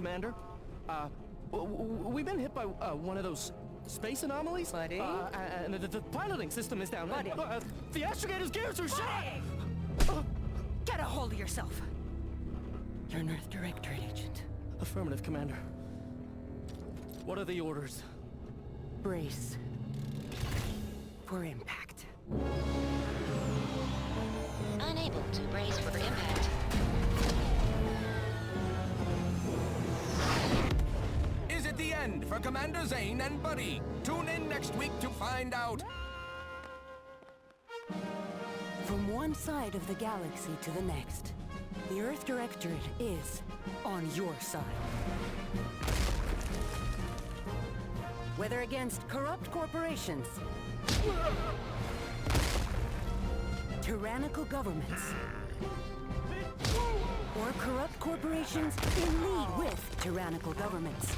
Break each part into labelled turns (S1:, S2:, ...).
S1: Commander. We've been hit by one of those space anomalies.
S2: Buddy?
S1: And the piloting system is down.
S2: Buddy?
S1: The astrogator's gears are shot!
S2: Get a hold of yourself. You're an Earth Directorate agent.
S1: Affirmative, Commander. What are the orders?
S2: Brace for impact.
S3: Unable to brace for impact.
S4: Is it the end for Commander Zane and Buddy? Tune in next week to find out.
S2: From one side of the galaxy to the next, the Earth Directorate is on your side. Whether against corrupt corporations, tyrannical governments, or corrupt corporations in league with tyrannical governments,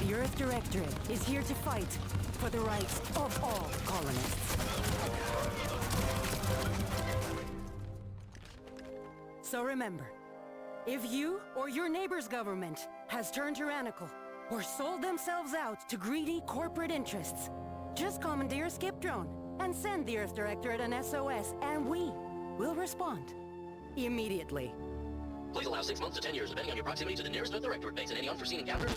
S2: the Earth Directorate is here to fight for the rights of all colonists. So remember, if you or your neighbor's government has turned tyrannical or sold themselves out to greedy corporate interests, just commandeer a skip drone and send the Earth Directorate an SOS, and we will respond immediately.
S5: Please allow 6 months to 10 years, depending on your proximity to the nearest Earth Directorate base and any unforeseen encounters.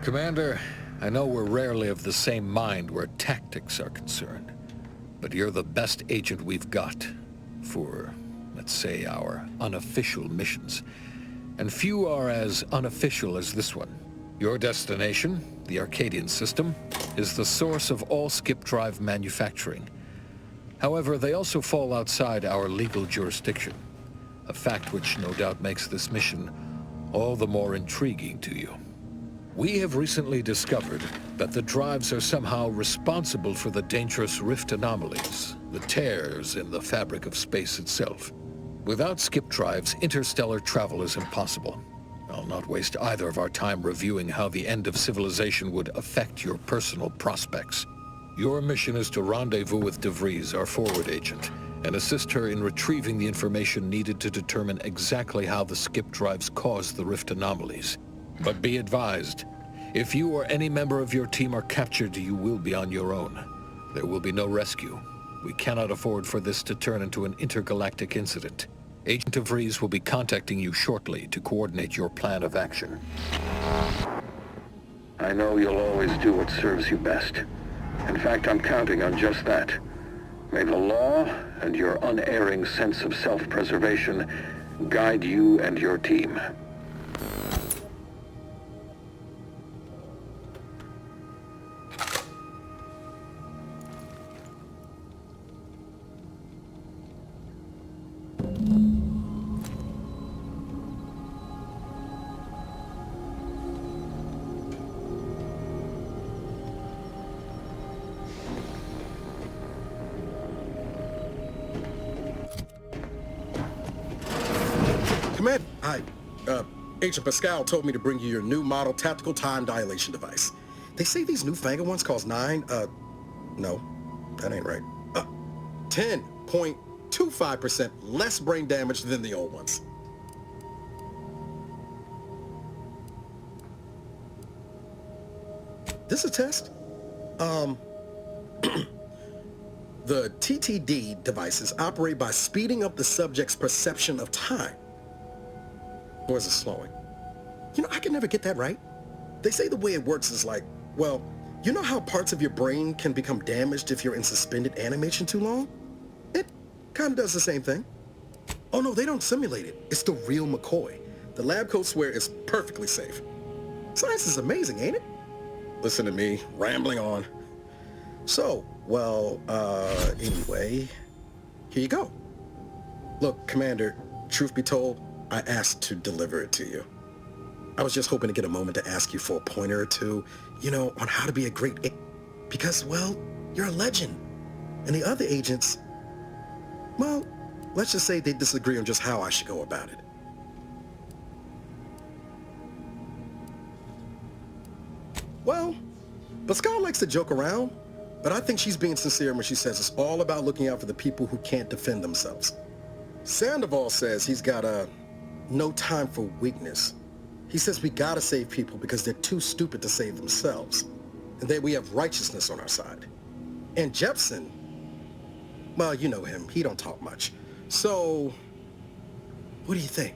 S6: Commander, I know we're rarely of the same mind where tactics are concerned, but you're the best agent we've got for, let's say, our unofficial missions. And few are as unofficial as this one. Your destination, the Arcadian system, is the source of all skip drive manufacturing. However, they also fall outside our legal jurisdiction, a fact which no doubt makes this mission all the more intriguing to you. We have recently discovered that the drives are somehow responsible for the dangerous rift anomalies, the tears in the fabric of space itself. Without skip drives, interstellar travel is impossible. I'll not waste either of our time reviewing how the end of civilization would affect your personal prospects. Your mission is to rendezvous with DeVries, our forward agent, and assist her in retrieving the information needed to determine exactly how the skip drives cause the rift anomalies. But be advised, if you or any member of your team are captured, you will be on your own. There will be no rescue. We cannot afford for this to turn into an intergalactic incident. Agent DeVries will be contacting you shortly to coordinate your plan of action.
S7: I know you'll always do what serves you best. In fact, I'm counting on just that. May the law and your unerring sense of self-preservation guide you and your team.
S8: Command, hi. Agent Pascal told me to bring you your new model tactical time dilation device. They say these newfangled ones cost no, that ain't right. 10.25% less brain damage than the old ones. This a test? The TTD devices operate by speeding up the subject's perception of time. Or is it slowing? You know, I can never get that right. They say the way it works is like, well, you know how parts of your brain can become damaged if you're in suspended animation too long? It kind of does the same thing. Oh no, they don't simulate it. It's the real McCoy. The lab coats swear it's perfectly safe. Science is amazing, ain't it? Listen to me, rambling on. So, well, anyway, here you go. Look, Commander, truth be told, I asked to deliver it to you. I was just hoping to get a moment to ask you for a pointer or two, you know, on how to be a great because, well, you're a legend. And the other agents, well, let's just say they disagree on just how I should go about it. Well, Pascal likes to joke around, but I think she's being sincere when she says it's all about looking out for the people who can't defend themselves. Sandoval says he's got no time for weakness. He says we gotta save people because they're too stupid to save themselves, and that we have righteousness on our side. And Jepson, well, you know him, he don't talk much. So, what do you think?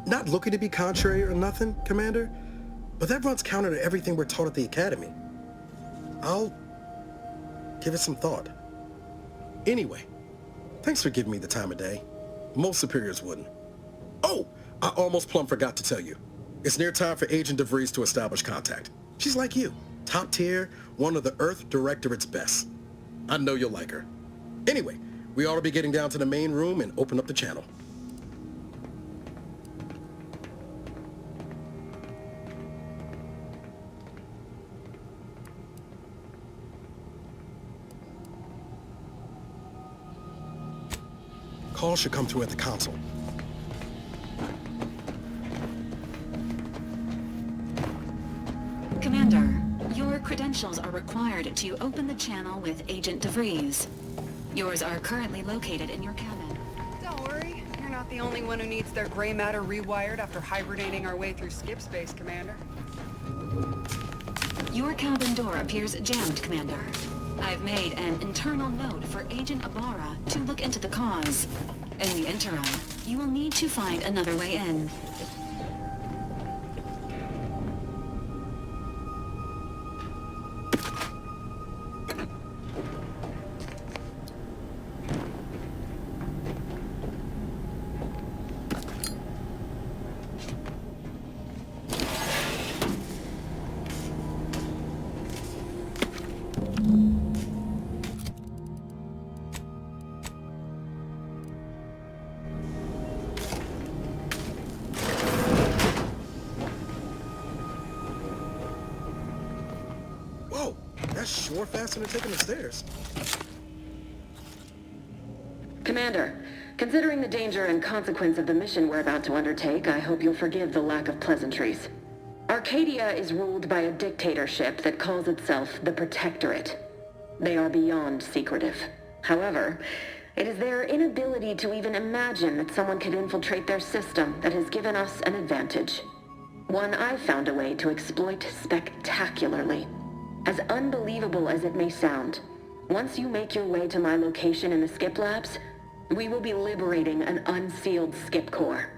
S8: Not looking to be contrary or nothing, Commander, but that runs counter to everything we're taught at the Academy. I'll give it some thought. Anyway, thanks for giving me the time of day. Most superiors wouldn't. Oh, I almost plumb forgot to tell you. It's near time for Agent DeVries to establish contact. She's like you, top tier, one of the Earth Directorate's best. I know you'll like her. Anyway, we ought to be getting down to the main room and open up the channel. Call should come through at the console.
S9: Commander, your credentials are required to open the channel with Agent DeVries. Yours are currently located in your cabin.
S10: Don't worry, you're not the only one who needs their gray matter rewired after hibernating our way through skip space, Commander.
S9: Your cabin door appears jammed, Commander. I've made an internal note for Agent Ibarra to look into the cause. In the interim, you will need to find another way in.
S8: That's sure faster than taking the stairs.
S11: Commander, considering the danger and consequence of the mission we're about to undertake, I hope you'll forgive the lack of pleasantries. Arcadia is ruled by a dictatorship that calls itself the Protectorate. They are beyond secretive. However, it is their inability to even imagine that someone could infiltrate their system that has given us an advantage. One I've found a way to exploit spectacularly. As unbelievable as it may sound, once you make your way to my location in the skip labs, we will be liberating an unsealed skip core.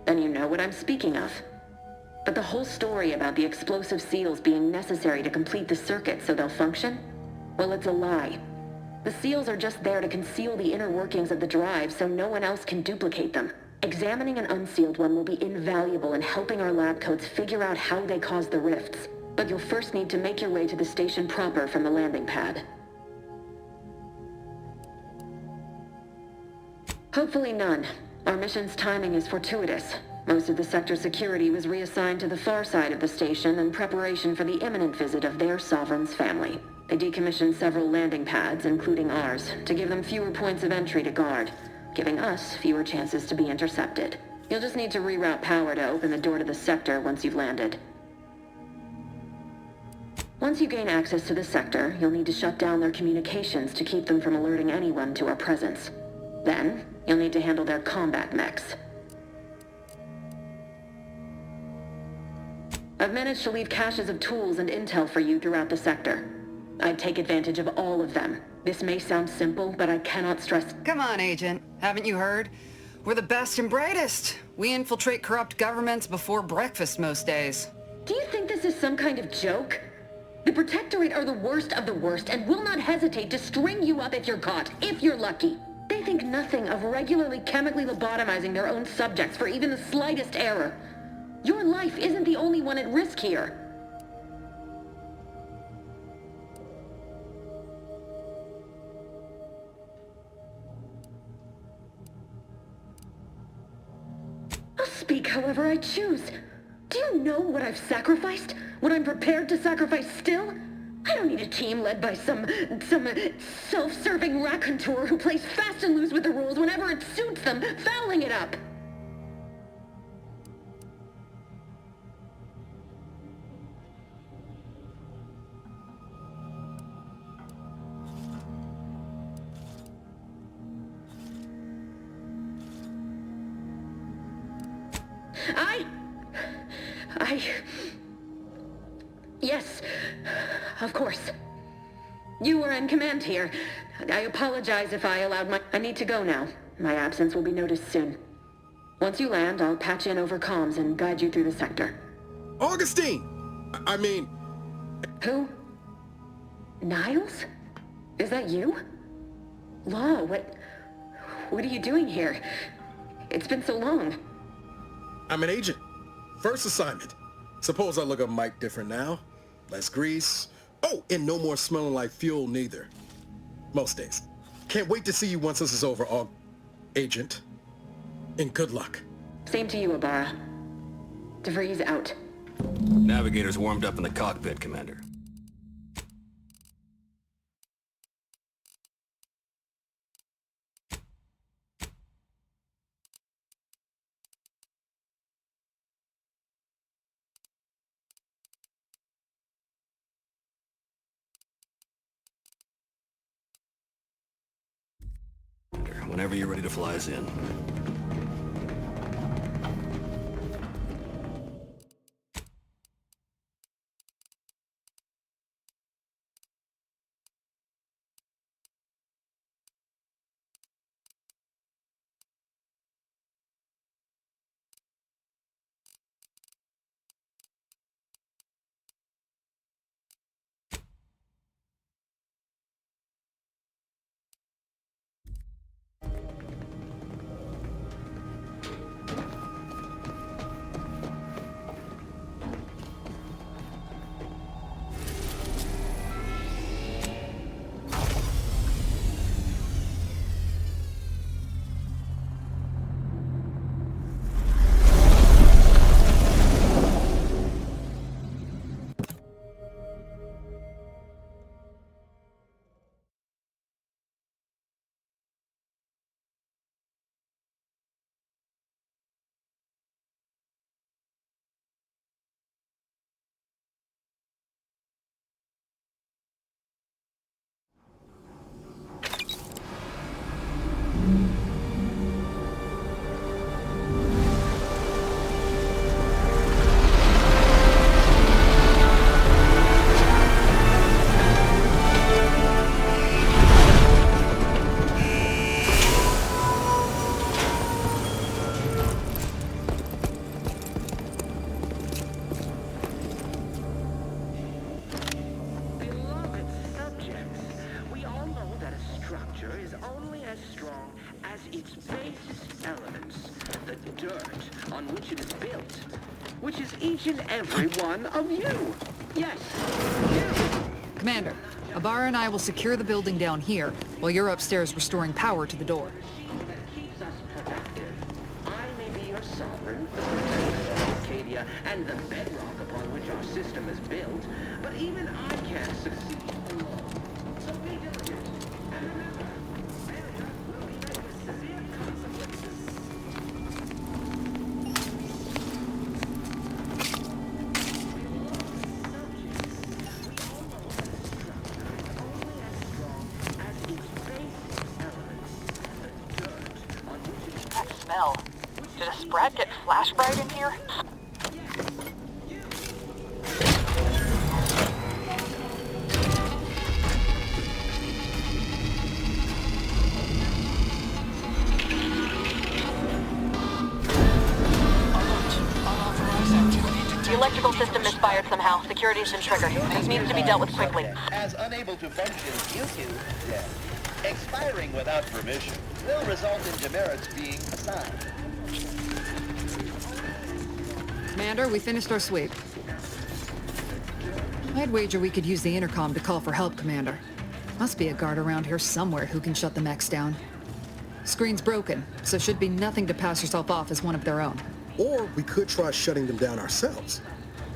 S11: Then you know what I'm speaking of. But the whole story about the explosive seals being necessary to complete the circuit so they'll function? Well, it's a lie. The seals are just there to conceal the inner workings of the drive so no one else can duplicate them. Examining an unsealed one will be invaluable in helping our lab coats figure out how they cause the rifts. But you'll first need to make your way to the station proper from the landing pad. Hopefully none. Our mission's timing is fortuitous. Most of the sector security was reassigned to the far side of the station in preparation for the imminent visit of their sovereign's family. They decommissioned several landing pads, including ours, to give them fewer points of entry to guard, giving us fewer chances to be intercepted. You'll just need to reroute power to open the door to the sector once you've landed. Once you gain access to the sector, you'll need to shut down their communications to keep them from alerting anyone to our presence. Then, you'll need to handle their combat mechs. I've managed to leave caches of tools and intel for you throughout the sector. I'd take advantage of all of them. This may sound simple, but I cannot stress...
S10: Come on, Agent. Haven't you heard? We're the best and brightest. We infiltrate corrupt governments before breakfast most days.
S11: Do you think this is some kind of joke? The Protectorate are the worst of the worst and will not hesitate to string you up if you're caught, if you're lucky. They think nothing of regularly chemically lobotomizing their own subjects for even the slightest error. Your life isn't the only one at risk here. I'll speak however I choose. Do you know what I've sacrificed? What I'm prepared to sacrifice still? I don't need a team led by some self-serving raconteur who plays fast and loose with the rules whenever it suits them, fouling it up. Yes, of course. You were in command here. I apologize if I allowed my... I need to go now. My absence will be noticed soon. Once you land, I'll patch in over comms and guide you through the sector.
S8: Augustine! I mean...
S11: Who? Niles? Is that you? Law, what are you doing here? It's been so long.
S8: I'm an agent. First assignment. Suppose I look a mite different now. Less grease. Oh, and no more smelling like fuel neither. Most days. Can't wait to see you once this is over, Agent. And good luck.
S11: Same to you, Ibarra. DeVries out.
S5: Navigator's warmed up in the cockpit, Commander. Whenever you're ready to fly us in.
S12: Every one of you. Yes, you.
S13: Commander, Ibarra and I will secure the building down here, while you're upstairs restoring power to the door.
S12: That keeps us productive. I may be your sovereign, the protector of Arcadia, and the bedrock upon which our system is built, but even I can't succeed alone. So be diligent, and remember, failure will be met with severe consequences.
S13: Did a sprat get flash bright in here?
S2: electrical system misfired somehow. Security's been triggered. This needs to be dealt with quickly.
S14: As unable to function due to death. Expiring without permission will result in demerits being assigned.
S13: Commander, we finished our sweep. I'd wager we could use the intercom to call for help, Commander. Must be a guard around here somewhere who can shut the mechs down. Screen's broken, so should be nothing to pass yourself off as one of their own.
S8: Or we could try shutting them down ourselves.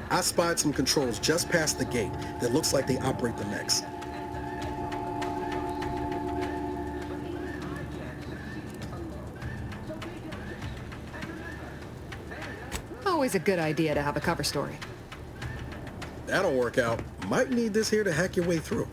S8: I spied some controls just past the gate that looks like they operate the mechs.
S13: Always a good idea to have a cover story.
S8: That'll work out. Might need this here to hack your way through.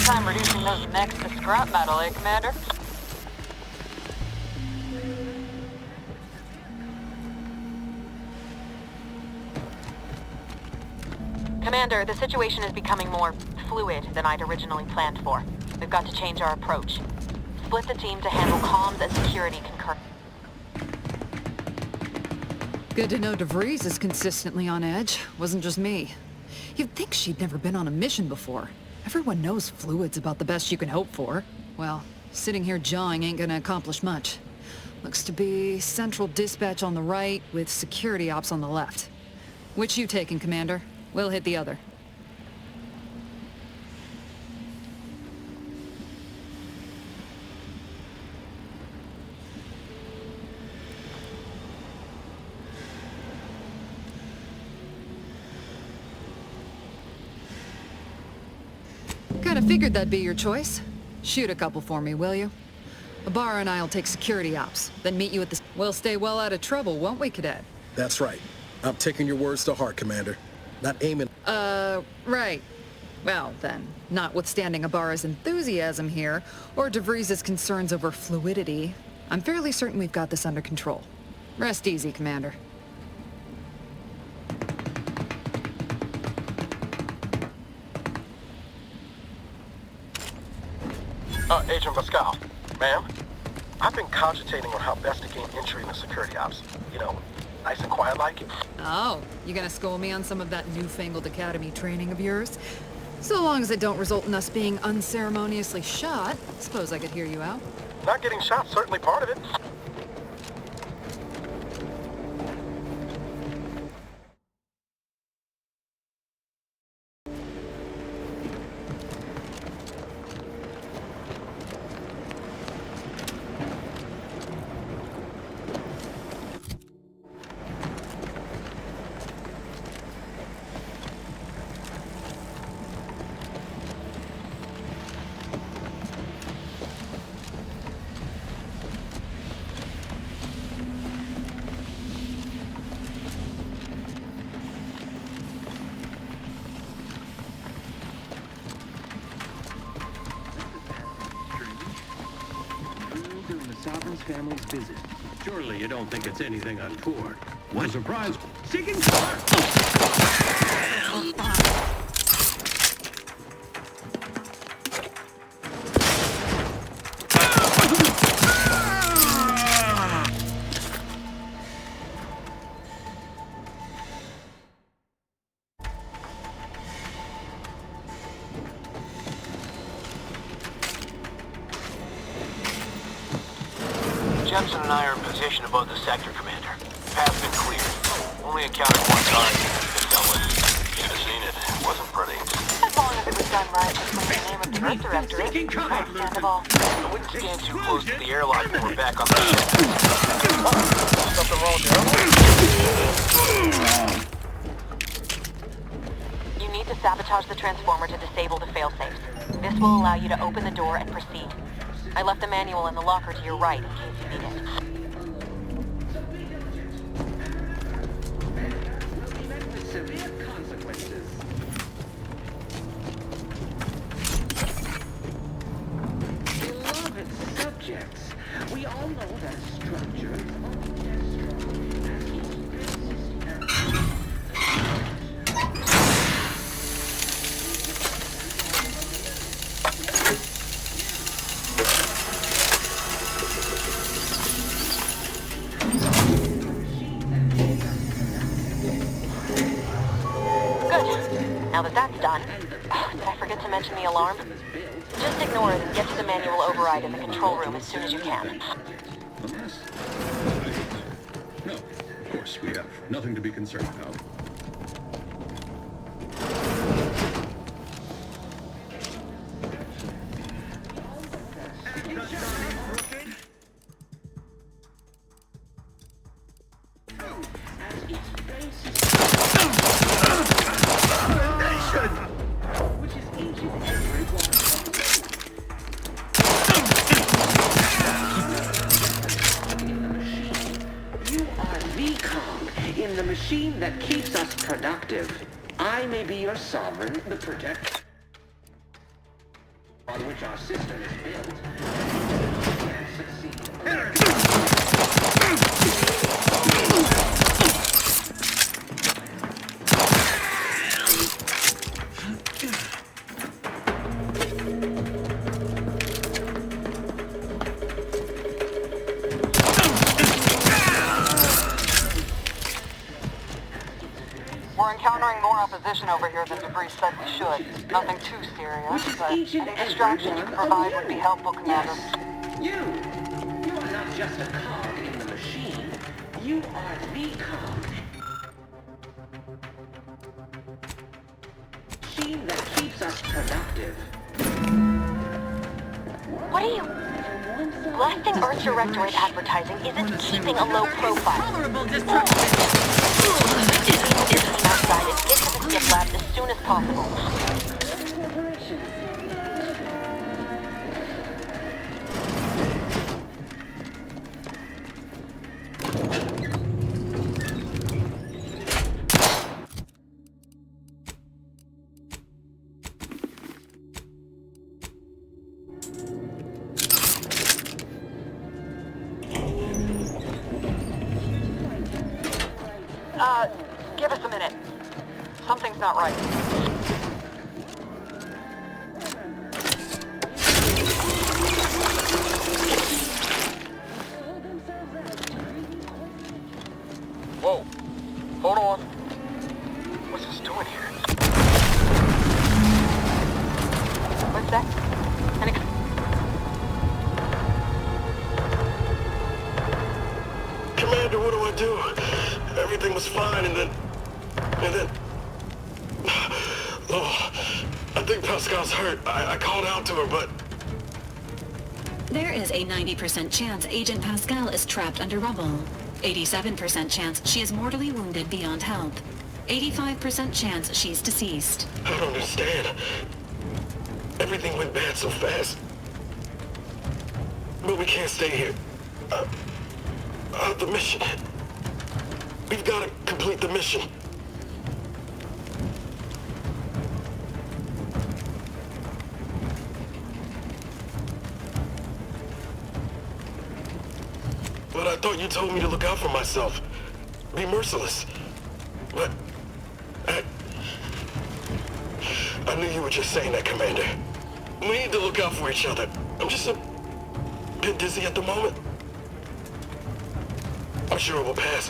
S2: Time reducing those mechs to scrap metal, eh, Commander? Commander, the situation is becoming more fluid than I'd originally planned for. We've got to change our approach. Split the team to handle comms and security concurrently.
S13: Good to know DeVries is consistently on edge. Wasn't just me. You'd think she'd never been on a mission before. Everyone knows fluid's about the best you can hope for. Well, sitting here jawing ain't gonna accomplish much. Looks to be central dispatch on the right with security ops on the left. Which you taking, Commander? We'll hit the other. Kinda figured that'd be your choice. Shoot a couple for me, will you? Ibarra and I'll take security ops, then meet you at the... We'll stay well out of trouble, won't we, Cadet?
S8: That's right. I'm taking your words to heart, Commander. Not aiming...
S13: Right. Well, then, notwithstanding Ibarra's enthusiasm here, or DeVries' concerns over fluidity, I'm fairly certain we've got this under control. Rest easy, Commander.
S15: Agent Pascal. Ma'am? I've been cogitating on how best to gain entry in the security ops. You know, nice and quiet like.
S13: Oh, you gonna school me on some of that newfangled academy training of yours? So long as it don't result in us being unceremoniously shot, suppose I could hear you out.
S15: Not getting shot, certainly part of it.
S16: Sovereign's family's visit. Surely you don't think it's anything untoward. What a surprise! Seeking
S17: Jensen and I are in position above the sector, Commander. Path's been cleared. Only encountered one target. Should have seen it. It wasn't pretty.
S2: As long as it was done right, just when the name of the road director is understandable.
S17: I wouldn't stand too close to the airlock when we're back on the ship. Something wrong with the airlock?
S2: You need to sabotage the transformer to disable the failsafes.
S18: This will allow you to open the door and proceed. I left the manual in the locker to your right in case you need it.
S12: Severe consequences. Beloved subjects, we all know that a structure is only as strong as its basis.
S18: Now that that's done, did I forget to mention the alarm? Just ignore it and get to the manual override in the control room as soon as you can.
S16: Unless... No, of course, we have nothing to be concerned about.
S12: That keeps us productive. I may be your sovereign, the protector on which our system is built. Can't succeed.
S18: We're encountering more opposition over here than Debris said we should. Nothing too serious, but any distraction you can provide would be helpful, Commander.
S12: You are not just a cog in the machine. You are the cog. Machine that keeps us productive.
S18: What are you... Blasting Earth Directorate advertising isn't keeping a low profile. Tolerable destruction! Outside and get to the skip lab as soon as possible. Give us a minute. Something's not right.
S15: Whoa. Hold on. What's this doing here?
S18: What's that?
S8: Commander, what do I do? Everything was fine, and then... Oh, I think Pascal's hurt. I called out to her, but...
S9: There is a 90% chance Agent Pascal is trapped under rubble. 87% chance she is mortally wounded beyond help. 85% chance she's deceased.
S8: I don't understand. Everything went bad so fast. But we can't stay here. The mission. We've got to complete the mission. But I thought you told me to look out for myself. Be merciless. But... I knew you were just saying that, Commander. We need to look out for each other. I'm just a bit dizzy at the moment. I'm sure it will pass.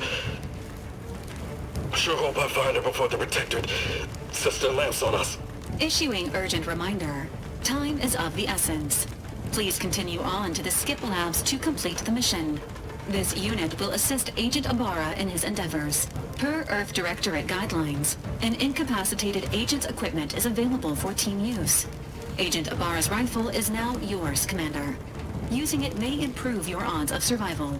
S8: I sure hope I find her before the Protectorate sets their lamps on us.
S9: Issuing urgent reminder. Time is of the essence. Please continue on to the skip labs to complete the mission. This unit will assist Agent Ibarra in his endeavors. Per Earth Directorate guidelines, an incapacitated agent's equipment is available for team use. Agent Ibarra's rifle is now yours, Commander. Using it may improve your odds of survival.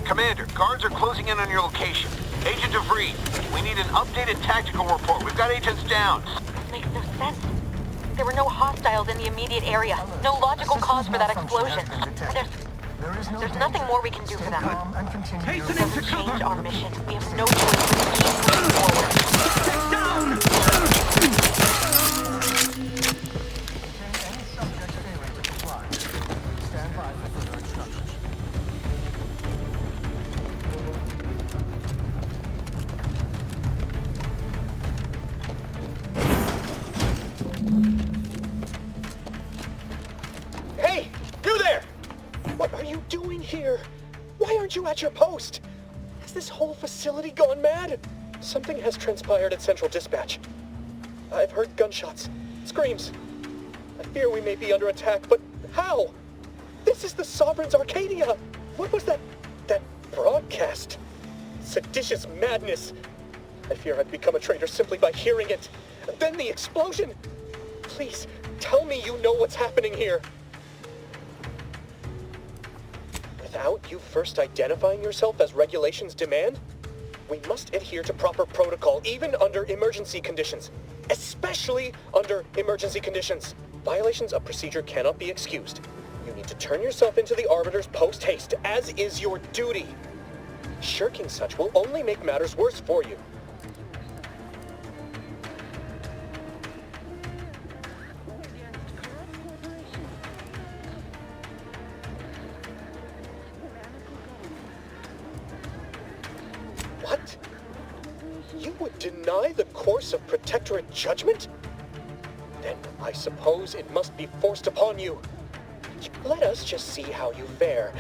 S17: Commander, guards are closing in on your location. Agent DeVries, we need an updated tactical report. We've got agents down.
S18: This makes no sense. there were no hostiles in the immediate area. No logical cause for that explosion. There's nothing more we can do for them. It doesn't change our mission. We have no choice but to keep moving forward.
S4: Get down!
S8: Hey, you there! What are you doing here? Why aren't you at your post? Has this whole facility gone mad? Something has transpired at Central Dispatch. I've heard gunshots, screams. I fear we may be under attack, but how? This is the Sovereign's Arcadia! What was that broadcast? Seditious madness. I fear I've become a traitor simply by hearing it. Then the explosion! Please, tell me you know what's happening here. Without you first identifying yourself as regulations demand, we must adhere to proper protocol, even under emergency conditions. Especially under emergency conditions. Violations of procedure cannot be excused. You need to turn yourself into the Arbiter's post-haste, as is your duty. Shirking such will only make matters worse for you. What? You would deny the course of protectorate judgment? Then I suppose it must be forced upon you. Let us just see how you fare.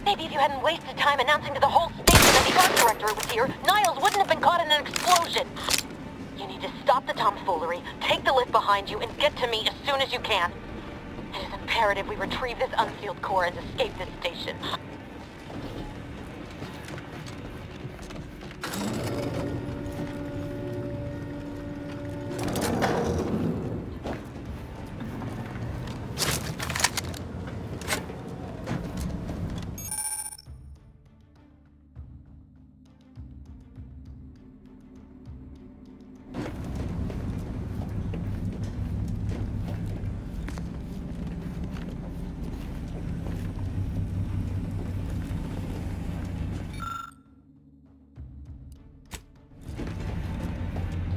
S18: Maybe if you hadn't wasted time announcing to the whole station that the art directorate was here, Niles wouldn't have been caught in an explosion. You need to stop the tomfoolery, take the lift behind you, and get to me as soon as you can. It is imperative we retrieve this unsealed core and escape this station.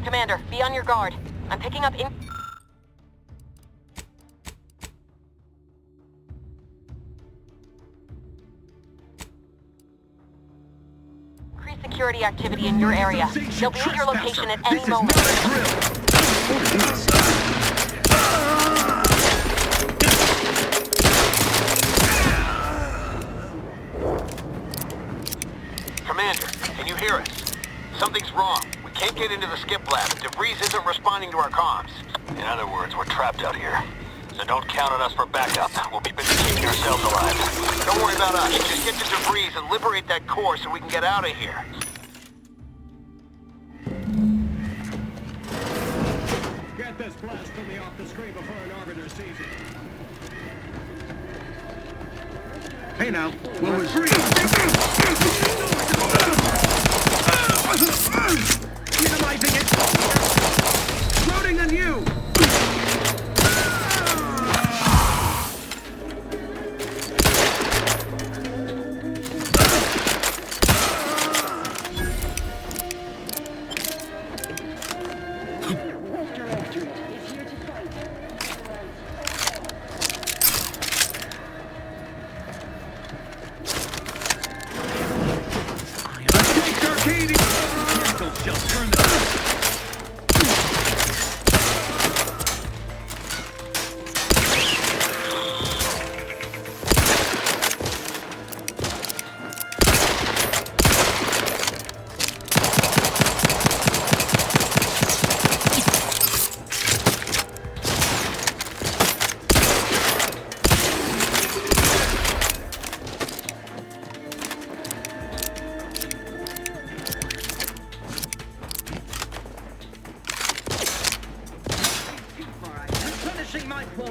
S18: Commander, be on your guard. I'm picking up Increase security activity in your area. They'll be at your location at any moment.
S17: Commander, can you hear us? Something's wrong. Can't get into the skip lab. DeVries isn't responding to our comms. In other words, we're trapped out here. So don't count on us for backup. We'll be busy keeping ourselves alive. Don't worry about us. Just get to DeVries and liberate that core so we can get out of here.
S16: Get this blasphemy off the screen before an arbiter sees it. Hey now, we're free! Minimizing it! Loading on you!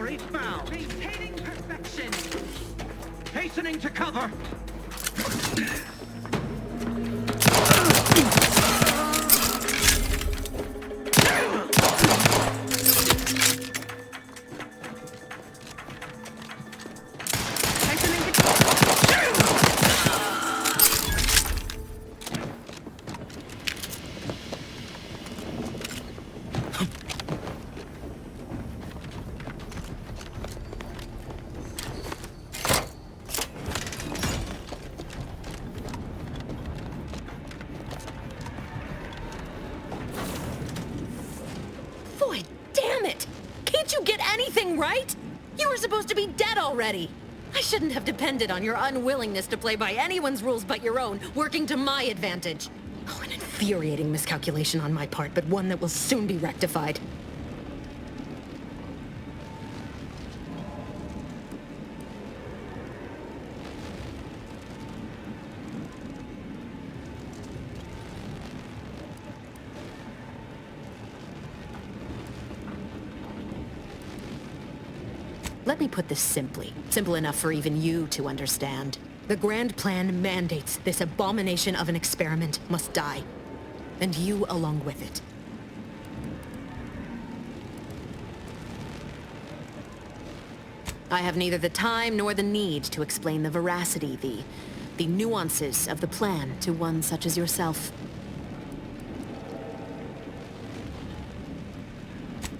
S19: Very foul.
S20: Maintaining perfection.
S19: Hastening to cover.
S18: Boy, damn it! Can't you get anything right? You were supposed to be dead already. I shouldn't have depended on your unwillingness to play by anyone's rules but your own, working to my advantage. Oh, an infuriating miscalculation on my part, but one that will soon be rectified. Let me put this simply. Simple enough for even you to understand. The grand plan mandates this abomination of an experiment must die. And you along with it. I have neither the time nor the need to explain the veracity, the nuances of the plan to one such as yourself.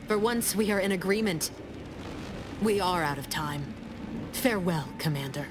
S18: For once we are in agreement. We are out of time. Farewell, Commander.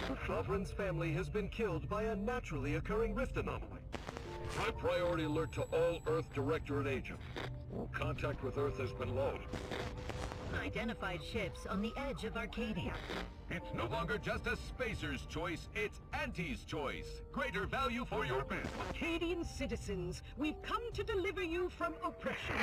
S21: The Sovereign's family has been killed by a naturally occurring rift anomaly. High priority alert to all Earth Directorate agents. Contact with Earth has been low.
S20: Identified ships on the edge of Arcadia.
S4: It's no longer just a spacer's choice, it's Auntie's choice. Greater value for your bid.
S20: Arcadian citizens, we've come to deliver you from oppression.